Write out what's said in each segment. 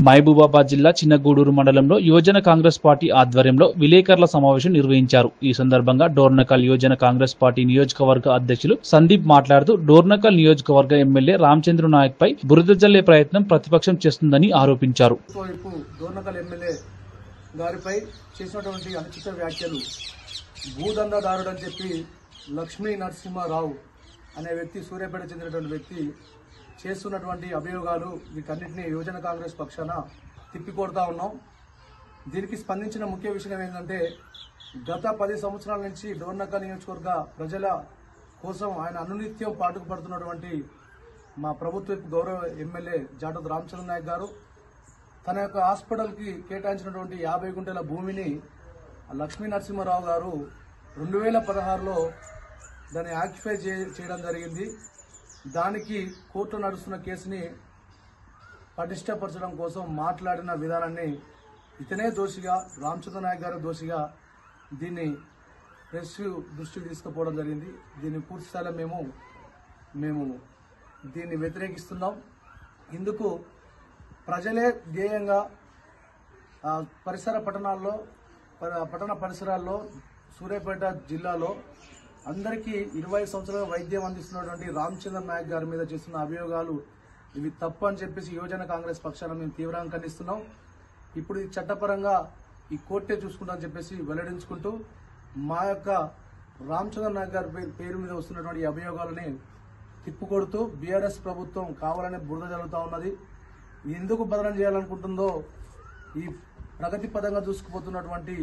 మహబూబాబాద్ జిల్లా చిన్నగూడూరు మండలంలో యువజన కాంగ్రెస్ పార్టీ ఆధ్వర్యంలో విలేకరుల సమావేశం నిర్వహించారు. ఈ సందర్భంగా డోర్నకల్ యువజన కాంగ్రెస్ పార్టీ నియోజకవర్గ అధ్యక్షులు సందీప్ మాట్లాడుతూ డోర్నకల్ నియోజకవర్గ ఎమ్మెల్యే రామచంద్ర నాయక్ పై బురద జల్లే ప్రయత్నం ప్రతిపక్షం చేస్తుందని ఆరోపించారు. డోర్నకల్ ఎమ్మెల్యే గారిపై చేసినటువంటి అనుచిత వ్యాఖ్యలు భూదందాదారుడు అని చెప్పి లక్ష్మీ నరసింహారావు అనే వ్యక్తి, సూర్యాపేట చెందినటువంటి వ్యక్తి చేస్తున్నటువంటి అభియోగాలు వీటన్నింటినీ యువజన కాంగ్రెస్ పక్షాన తిప్పికొడతా ఉన్నాం. దీనికి స్పందించిన ముఖ్య విషయం ఏంటంటే, గత 10 సంవత్సరాల నుంచి డోర్నకల్ నియోజకవర్గ ప్రజల కోసం ఆయన అనునిత్యం పాటుపడుతున్నటువంటి మా ప్రభుత్వ గౌరవ ఎమ్మెల్యే జాటోత్ రామచంద్ర నాయక్ గారు తన యొక్క హాస్పిటల్కి కేటాయించినటువంటి 50 గుంటల భూమిని లక్ష్మీ నరసింహారావు గారు 2016లో దాన్ని ఆక్యుపై చేయడం జరిగింది. దానికి కోర్టులో నడుస్తున్న కేసుని పటిష్టపరచడం కోసం మాట్లాడిన విధానాన్ని ఇతనే దోషిగా, రామచంద్ర నాయక్ గారు దోషిగా దీన్ని ప్రెస్ దృష్టికి తీసుకుపోవడం జరిగింది. దీన్ని పూర్తి స్థాయిలో మేము దీన్ని వ్యతిరేకిస్తున్నాం. ఇందుకు ప్రజలే ధ్యేయంగా పట్టణ పరిసరాల్లో సూర్యాపేట జిల్లాలో అందరికీ 20 సంవత్సరాల వైద్యం అందిస్తున్నటువంటి రామచంద్ర నాయక్ గారి మీద చేస్తున్న అభియోగాలు ఇవి తప్పు అని చెప్పేసి యువజన కాంగ్రెస్ పక్షాన మేము తీవ్రంగా ఖండిస్తున్నాం. ఇప్పుడు ఈ చట్టపరంగా ఈ కోర్టే చూసుకుంటామని చెప్పేసి వెల్లడించుకుంటూ మా యొక్క రామచంద్ర నాయక్ గారి పేరు మీద వస్తున్నటువంటి అభియోగాలని తిప్పుకొడుతూ బీఆర్ఎస్ ప్రభుత్వం కావాలనే బురద జరుగుతూ ఉన్నది. ఎందుకు బదనం చేయాలనుకుంటుందో, ఈ ప్రగతి పదంగా దూసుకుపోతున్నటువంటి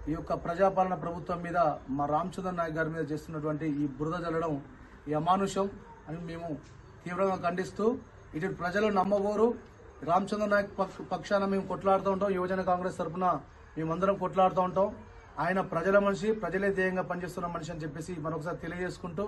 ఈ యొక్క ప్రజాపాలన ప్రభుత్వం మీద మా రామచంద్ర నాయక్ గారి మీద చేస్తున్నటువంటి ఈ బురద జల్లడం ఈ అమానుషం అని మేము తీవ్రంగా ఖండిస్తూ, ఇటు ప్రజలు నమ్మబోరు. రామచంద్ర నాయక్ పక్షాన మేము కొట్లాడుతూ ఉంటాం. యువజన కాంగ్రెస్ తరఫున మేమందరం కొట్లాడుతూ ఉంటాం. ఆయన ప్రజల మనిషి, ప్రజలే ధ్యేయంగా పనిచేస్తున్న మనిషి అని చెప్పేసి మరొకసారి తెలియజేసుకుంటూ